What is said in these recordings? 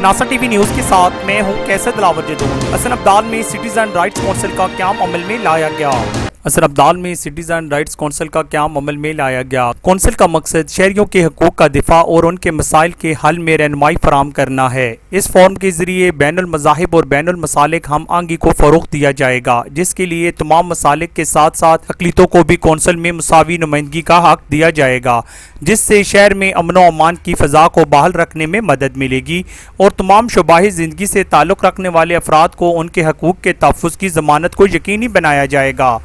شناسا T V news کے ساتھ میں ہوں کیسر دلاور جدون۔ حسن ابدال میں سٹیزن رائٹس کونسل کا قیام عمل میں لایا گیا۔ حسن ابدال میں سٹیزن رائٹس کونسل کا قیام عمل میں لایا گیا۔ کونسل کا مقصد شہریوں کے حقوق کا دفاع اور ان کے مسائل کے حل میں رہنمائی فراہم کرنا ہے۔ اس فورم کے ذریعے بین المذاہب اور بین المسالک ہم آہنگی کو فروغ دیا جائے گا، جس کے لیے تمام مسالک کے ساتھ ساتھ اقلیتوں کو بھی کونسل میں مساوی نمائندگی کا حق دیا جائے گا، جس سے شہر میں امن و امان کی فضا کو بحال رکھنے میں مدد ملے گی اور تمام شعبۂ زندگی سے تعلق رکھنے والے افراد کو ان کے حقوق کے تحفظ کی ضمانت کو یقینی بنایا جائے گا۔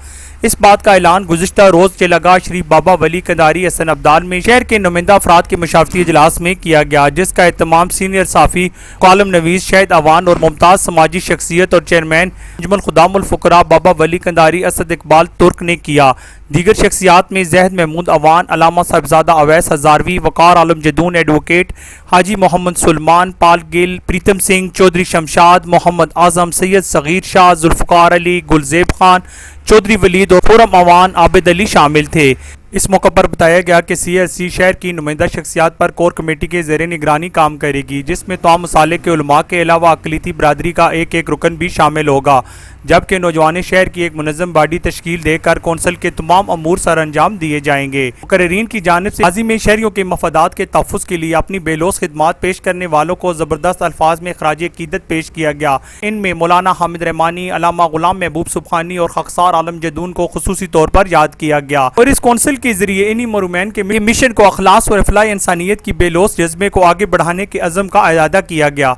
اس بات کا اعلان گزشتہ روز چلاگاہ شریف بابا ولی قنداری حسن ابدال میں شہر کے نمائندہ افراد کے مشاورتی اجلاس میں کیا گیا، جس کا اہتمام سینئر صحافی، کالم نویس شاہد اوان اور ممتاز سماجی شخصیت اور چیئرمین انجمن خدام الفقراء بابا ولی قنداری اسد اقبال ترک نے کیا۔ دیگر شخصیات میں زہد محمود اوان، علامہ صاحبزادہ اویس ہزاروی، وقار عالم جدون ایڈوکیٹ، حاجی محمد سلمان، پال گل، پریتم سنگھ، چودھری شمشاد، محمد اعظم، سید صغیر شاہ، ذوالفقار علی، گلزیب خان، چودھری ولید اور خرم اوان، عابد علی شامل تھے۔ اس موقع پر بتایا گیا کہ سی ایس سی شہر کی نمائندہ شخصیات پر کور کمیٹی کے زیر نگرانی کام کرے گی، جس میں تمام مسالک کے علماء کے علاوہ اقلیتی برادری کا ایک ایک رکن بھی شامل ہوگا، جبکہ نوجوان شہر کی ایک منظم باڈی تشکیل دے کر کونسل کے تمام امور سر انجام دیے جائیں گے۔ مقررین کی جانب سے ماضی میں شہریوں کے مفادات کے تحفظ کے لیے اپنی بے لوث خدمات پیش کرنے والوں کو زبردست الفاظ میں خراج عقیدت پیش کیا گیا۔ ان میں مولانا حامد رحمانی، علامہ غلام محبوب سبحانی اور خاکسار عالم جدون کو خصوصی طور پر یاد کیا گیا، اور اس کونسل کے ذریعے انہی مرمین کے مشن کو اخلاص اور افلاح انسانیت کی بے لوث جذبے کو آگے بڑھانے کے عزم کا اعادہ کیا گیا۔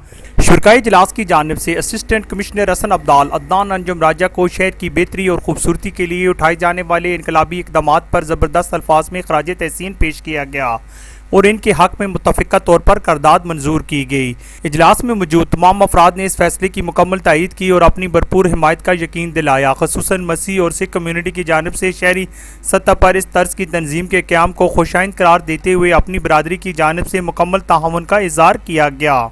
شرکائے اجلاس کی جانب سے اسسٹنٹ کمشنر حسن ابدال، عدنان انجم راجہ کو شہر کی بہتری اور خوبصورتی کے لیے اٹھائے جانے والے انقلابی اقدامات پر زبردست الفاظ میں خراج تحسین پیش کیا گیا اور ان کے حق میں متفقہ طور پر قرارداد منظور کی گئی۔ اجلاس میں موجود تمام افراد نے اس فیصلے کی مکمل تائید کی اور اپنی بھرپور حمایت کا یقین دلایا۔ خصوصاً مسیح اور سکھ کمیونٹی کی جانب سے شہری سطح پر اس طرز کی تنظیم کے قیام کو خوشائند قرار دیتے ہوئے اپنی برادری کی جانب سے مکمل تعاون کا اظہار کیا گیا۔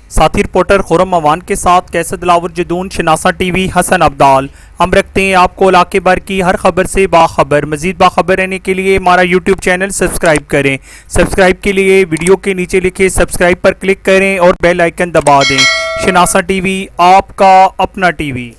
ساتھی رپورٹر خرم اوان کے ساتھ کیسر دلاور جدون، شناسا ٹی وی، حسن ابدال۔ ہم رکھتے ہیں آپ کو علاقے بھر کی ہر خبر سے باخبر۔ مزید باخبر رہنے کے لیے ہمارا یوٹیوب چینل سبسکرائب کریں۔ سبسکرائب کے لیے ویڈیو کے نیچے لکھے سبسکرائب پر کلک کریں اور بیل آئیکن دبا دیں۔ شناسا ٹی وی، آپ کا اپنا ٹی وی۔